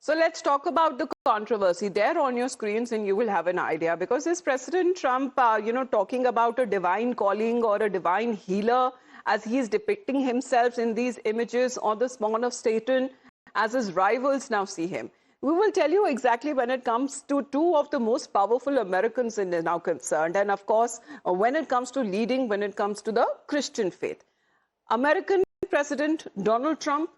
So let's talk about the controversy there on your screens, and you will have an idea, because is President Trump, talking about a divine calling or a divine healer as he's depicting himself in these images, or the spawn of Satan as his rivals now see him? We will tell you exactly when it comes to two of the most powerful Americans in now concerned, and of course, when it comes to leading, when it comes to the Christian faith. American President Donald Trump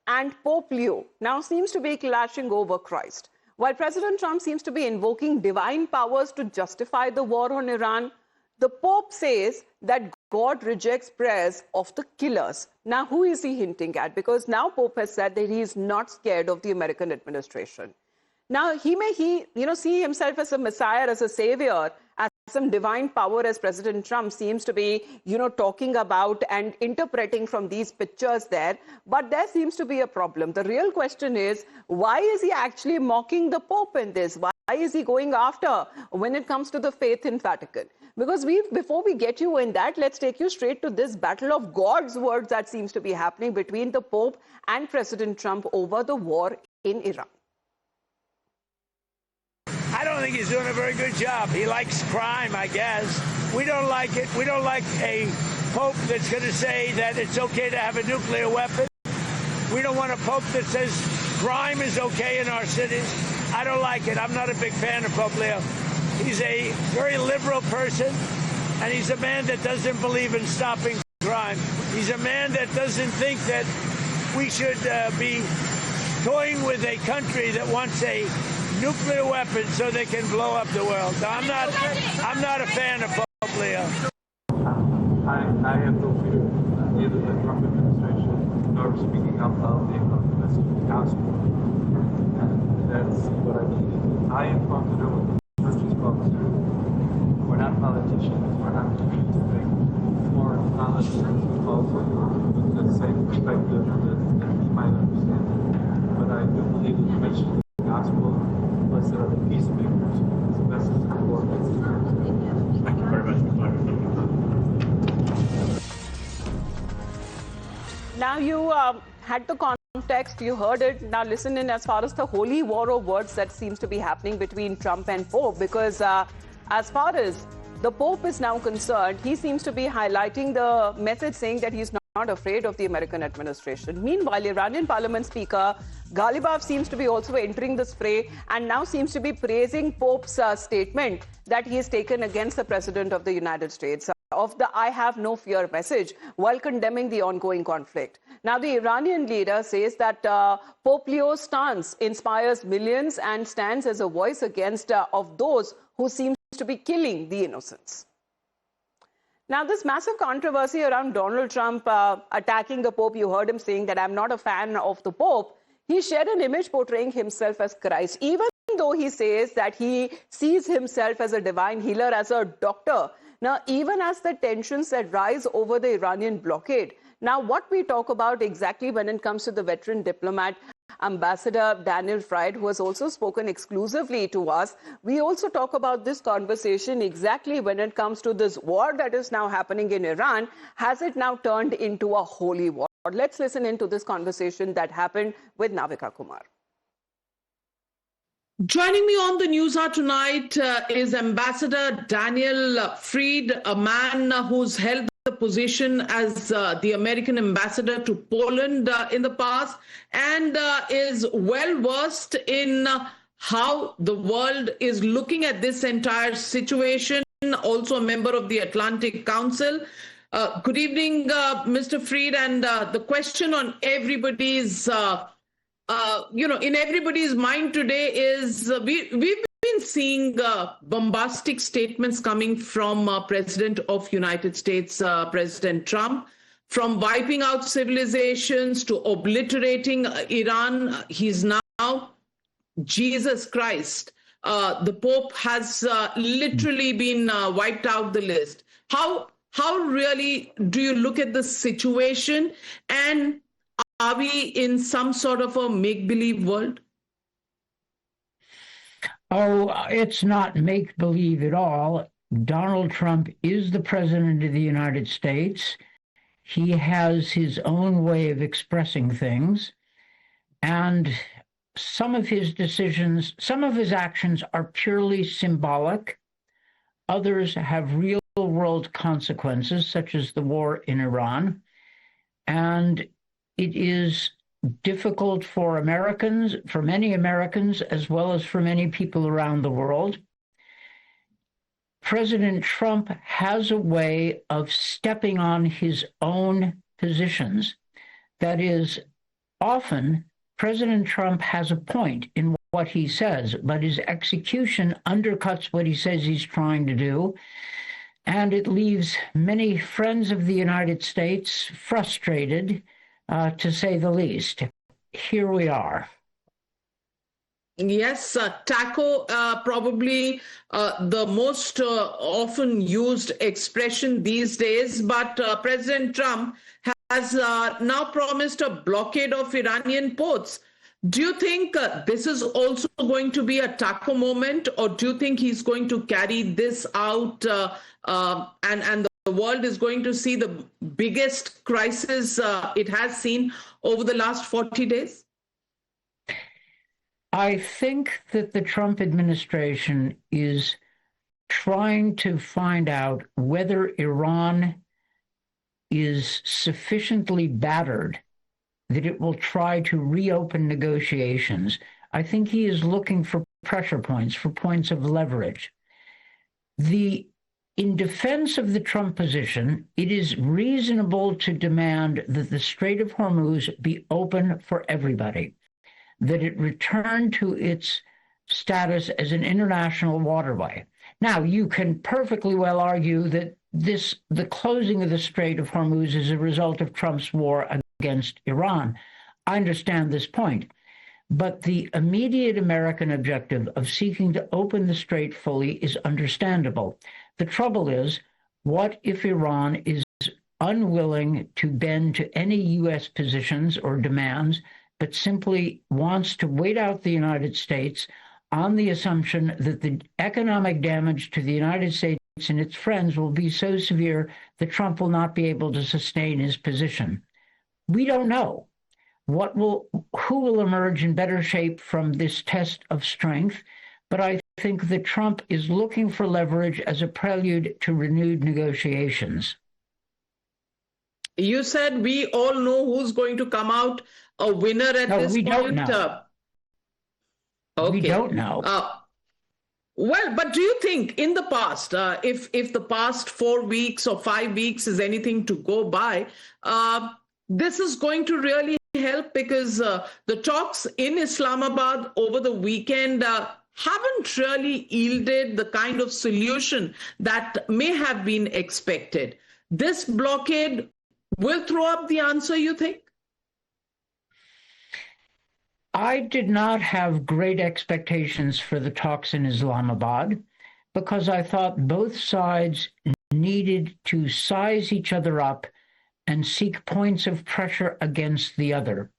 and Pope Leo now seems to be clashing over Christ. While President Trump seems to be invoking divine powers to justify the war on Iran, the Pope says that God rejects prayers of the killers. Now, who is he hinting at? Because now Pope has said that he is not scared of the American administration. Now, he may see himself as a messiah, as a savior, as some divine power, as President Trump seems to be, talking about and interpreting from these pictures there. But there seems to be a problem. The real question is, why is he actually mocking the Pope in this? Why is he going after when it comes to the faith in Vatican? Because before we get you in that, let's take you straight to this battle of God's words that seems to be happening between the Pope and President Trump over the war in Iran. I don't think he's doing a very good job. He likes crime, I guess. We don't like it. We don't like a pope that's going to say that it's okay to have a nuclear weapon. We don't want a pope that says crime is okay in our cities. I don't like it. I'm not a big fan of Pope Leo. He's a very liberal person, and he's a man that doesn't believe in stopping crime. He's a man that doesn't think that we should be toying with a country that wants a nuclear weapons so they can blow up the world. So I'm not a fan of Pope Leo. I have no fear neither the Trump administration nor speaking out loudly about the message of the gospel. And that's what I mean. I am called to do what the church is called to do. We're not politicians. We're not trying to make foreign policy also with the same perspective that we might understand. But I do believe in the message of the gospel. Blessed are the peacemakers. It's the message of the Lord. Thank you very much for clarifying. Now you had the context, you heard it. Now listen in as far as the holy war of words that seems to be happening between Trump and Pope, because as far as the Pope is now concerned, he seems to be highlighting the message saying that he's not afraid of the American administration. Meanwhile, Iranian Parliament Speaker Ghalibaf seems to be also entering the fray and now seems to be praising Pope's statement that he has taken against the President of the United States of the "I have no fear" message, while condemning the ongoing conflict. Now, the Iranian leader says that Pope Leo's stance inspires millions and stands as a voice against of those who seem to be killing the innocents. Now, this massive controversy around Donald Trump attacking the Pope, you heard him saying that I'm not a fan of the Pope. He shared an image portraying himself as Christ, even though he says that he sees himself as a divine healer, as a doctor. Now, even as the tensions that rise over the Iranian blockade, now what we talk about exactly when it comes to the veteran diplomat, Ambassador Daniel Fried, who has also spoken exclusively to us. We also talk about this conversation exactly when it comes to this war that is now happening in Iran. Has it now turned into a holy war? Let's listen into this conversation that happened with Navika Kumar. Joining me on the News Hour tonight is Ambassador Daniel Fried, a man who's held the position as the American ambassador to Poland in the past, and is well versed in how the world is looking at this entire situation, also a member of the Atlantic Council. Good evening, Mr. Fried, and the question on everybody's in everybody's mind today is we've been seeing bombastic statements coming from President of United States, President Trump, from wiping out civilizations to obliterating Iran. He's now Jesus Christ. The Pope has literally been wiped out the list. How really do you look at the situation, and are we in some sort of a make-believe world? Oh, it's not make-believe at all. Donald Trump is the president of the United States. He has his own way of expressing things. And some of his decisions, some of his actions are purely symbolic. Others have real-world consequences, such as the war in Iran. And it is difficult for Americans, for many Americans, as well as for many people around the world. President Trump has a way of stepping on his own positions. That is, often President Trump has a point in what he says, but his execution undercuts what he says he's trying to do, and it leaves many friends of the United States frustrated, to say the least. Here we are. Yes, taco, probably the most often used expression these days, but President Trump has now promised a blockade of Iranian ports. Do you think this is also going to be a taco moment, or do you think he's going to carry this out and the world is going to see the biggest crisis it has seen over the last 40 days? I think that the Trump administration is trying to find out whether Iran is sufficiently battered that it will try to reopen negotiations. I think he is looking for pressure points, for points of leverage. In defense of the Trump position, it is reasonable to demand that the Strait of Hormuz be open for everybody, that it return to its status as an international waterway. Now, you can perfectly well argue that the closing of the Strait of Hormuz is a result of Trump's war against Iran. I understand this point. But the immediate American objective of seeking to open the strait fully is understandable. The trouble is, what if Iran is unwilling to bend to any U.S. positions or demands, but simply wants to wait out the United States on the assumption that the economic damage to the United States and its friends will be so severe that Trump will not be able to sustain his position? We don't know. Who will emerge in better shape from this test of strength? But I think that Trump is looking for leverage as a prelude to renewed negotiations. You said we all know who's going to come out a winner at this point. We don't know. Okay. We don't know. Well, but do you think in the past, if the past 4 weeks or 5 weeks is anything to go by, this is going to really help? Because the talks in Islamabad over the weekend haven't really yielded the kind of solution that may have been expected. This blockade will throw up the answer, you think? I did not have great expectations for the talks in Islamabad because I thought both sides needed to size each other up and seek points of pressure against the other.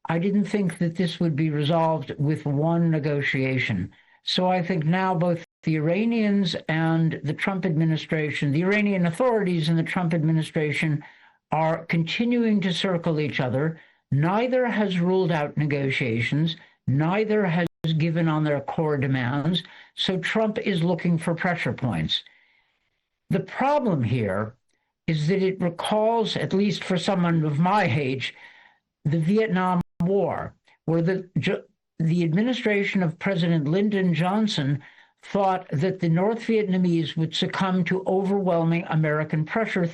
I didn't think that this would be resolved with one negotiation. So I think now both the Iranians and the Trump administration, the Iranian authorities and the Trump administration are continuing to circle each other. Neither has ruled out negotiations. Neither has given on their core demands. So Trump is looking for pressure points. The problem here is that it recalls, at least for someone of my age, the Vietnam War, where the administration of President Lyndon Johnson thought that the North Vietnamese would succumb to overwhelming American pressure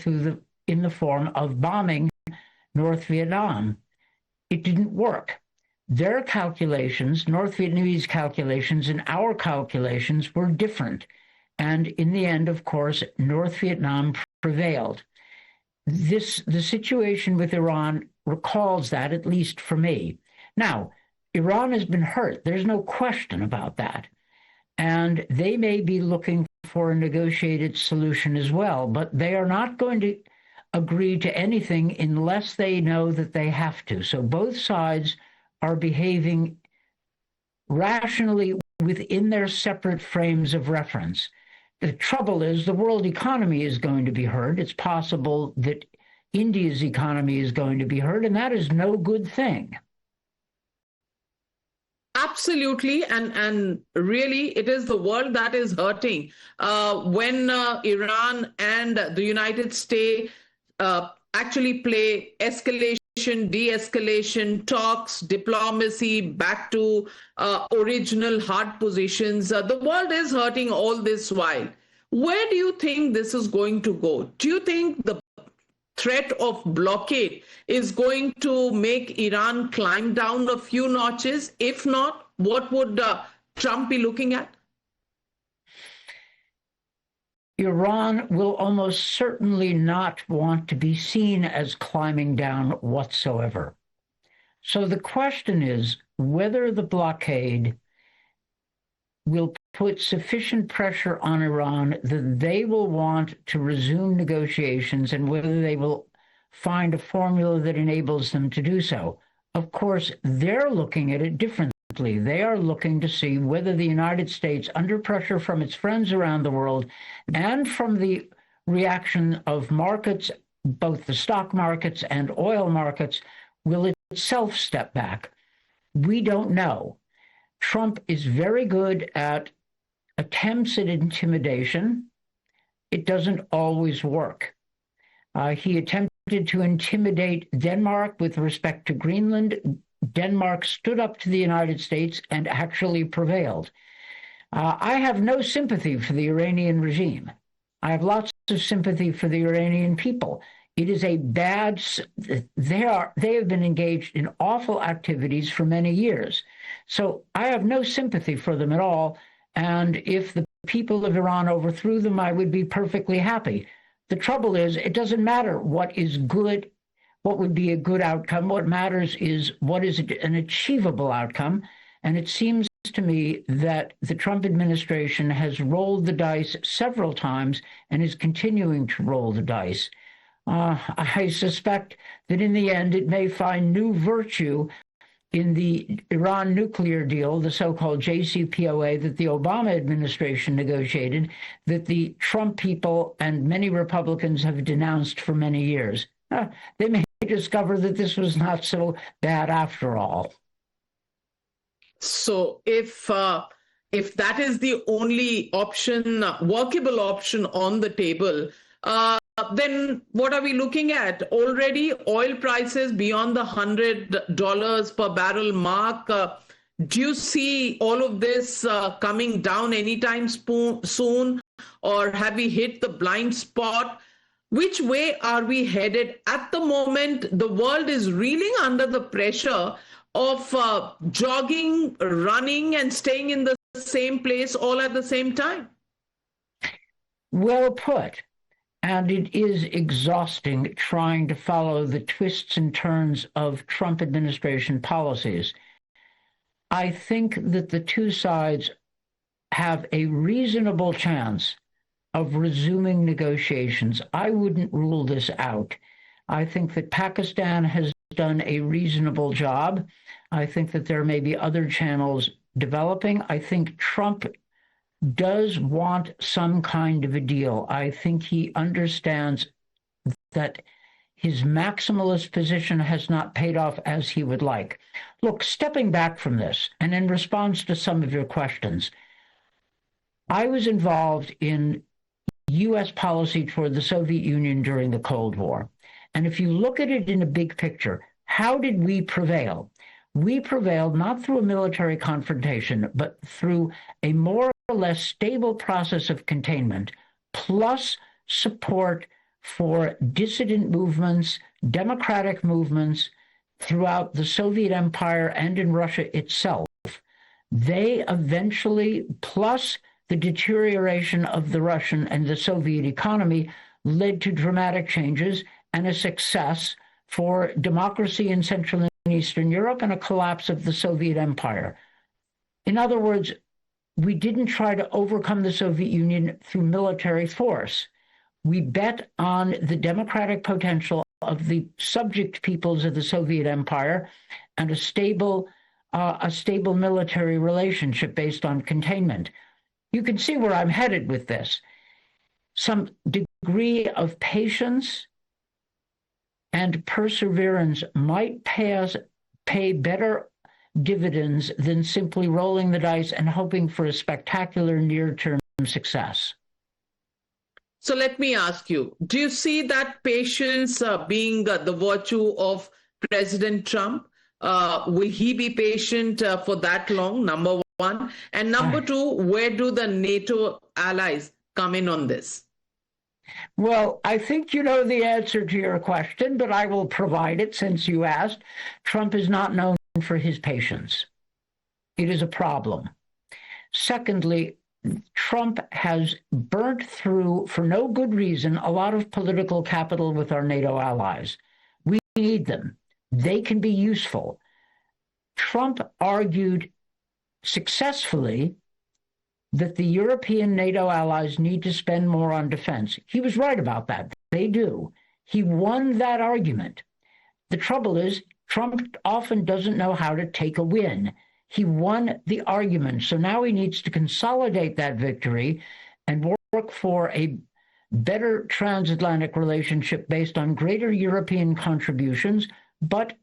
in the form of bombing North Vietnam. It didn't work. Their calculations, North Vietnamese calculations, and our calculations were different. And in the end, of course, North Vietnam prevailed. The situation with Iran recalls that, at least for me. Now, Iran has been hurt. There's no question about that. And they may be looking for a negotiated solution as well, but they are not going to agree to anything unless they know that they have to. So both sides are behaving rationally within their separate frames of reference. The trouble is the world economy is going to be hurt. It's possible that India's economy is going to be hurt, and that is no good thing. Absolutely, and really, it is the world that is hurting when Iran and the United States actually play escalation, de-escalation, talks, diplomacy, back to original hard positions. The world is hurting all this while. Where do you think this is going to go? Do you think the threat of blockade is going to make Iran climb down a few notches? If not, what would Trump be looking at? Iran will almost certainly not want to be seen as climbing down whatsoever. So the question is whether the blockade will put sufficient pressure on Iran that they will want to resume negotiations and whether they will find a formula that enables them to do so. Of course, they're looking at it differently. They are looking to see whether the United States, under pressure from its friends around the world and from the reaction of markets, both the stock markets and oil markets, will itself step back. We don't know. Trump is very good at attempts at intimidation. It doesn't always work. He attempted to intimidate Denmark with respect to Greenland. Denmark stood up to the United States and actually prevailed. I have no sympathy for the Iranian regime. I have lots of sympathy for the Iranian people. It is a bad, they have been engaged in awful activities for many years. So I have no sympathy for them at all. And if the people of Iran overthrew them, I would be perfectly happy. The trouble is, it doesn't matter what is good, what would be a good outcome. What matters is what is an achievable outcome. And it seems to me that the Trump administration has rolled the dice several times and is continuing to roll the dice. I suspect that in the end, it may find new virtue in the Iran nuclear deal, the so-called JCPOA that the Obama administration negotiated, that the Trump people and many Republicans have denounced for many years. They may discover that this was not so bad after all. So if that is the only option, workable option on the table, then what are we looking at? Already oil prices beyond the $100 per barrel mark. Do you see all of this coming down anytime soon? Or have we hit the blind spot? Which way are we headed? At the moment, the world is reeling under the pressure of jogging, running, and staying in the same place all at the same time. Well put. And it is exhausting trying to follow the twists and turns of Trump administration policies. I think that the two sides have a reasonable chance of resuming negotiations. I wouldn't rule this out. I think that Pakistan has done a reasonable job. I think that there may be other channels developing. I think Trump does want some kind of a deal. I think he understands that his maximalist position has not paid off as he would like. Look, stepping back from this, and in response to some of your questions, I was involved in U.S. policy toward the Soviet Union during the Cold War. And if you look at it in a big picture, how did we prevail? We prevailed not through a military confrontation, but through a more or less stable process of containment, plus support for dissident movements, democratic movements throughout the Soviet Empire and in Russia itself. They eventually, plus the deterioration of the Russian and the Soviet economy, led to dramatic changes and a success for democracy in Central and Eastern Europe and a collapse of the Soviet Empire. In other words, we didn't try to overcome the Soviet Union through military force. We bet on the democratic potential of the subject peoples of the Soviet Empire and a stable military relationship based on containment. You can see where I'm headed with this. Some degree of patience and perseverance might pay better dividends than simply rolling the dice and hoping for a spectacular near-term success. So let me ask you, do you see that patience being the virtue of President Trump? Will he be patient for that long, number one? And number two, where do the NATO allies come in on this? Well, I think you know the answer to your question, but I will provide it since you asked. Trump is not known for his patience. It is a problem. Secondly, Trump has burnt through, for no good reason, a lot of political capital with our NATO allies. We need them. They can be useful. Trump argued successfully that the European NATO allies need to spend more on defense. He was right about that. They do. He won that argument. The trouble is, Trump often doesn't know how to take a win. He won the argument. So now he needs to consolidate that victory and work for a better transatlantic relationship based on greater European contributions, but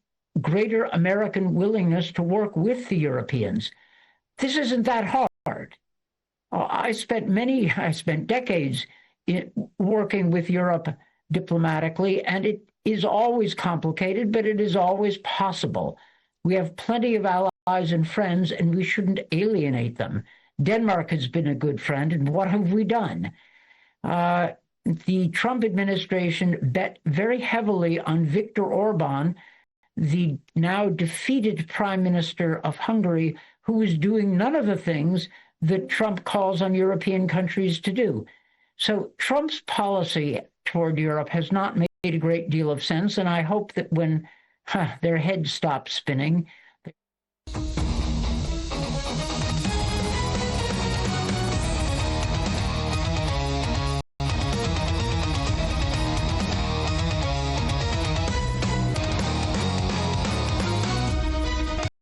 greater American willingness to work with the Europeans. This isn't that hard. I spent decades working with Europe diplomatically, and it is always complicated, but it is always possible. We have plenty of allies and friends, and we shouldn't alienate them. Denmark has been a good friend, and what have we done? The Trump administration bet very heavily on Viktor Orban, the now defeated prime minister of Hungary, who is doing none of the things that Trump calls on European countries to do. So Trump's policy toward Europe has not made a great deal of sense, and I hope that when their heads stop spinning,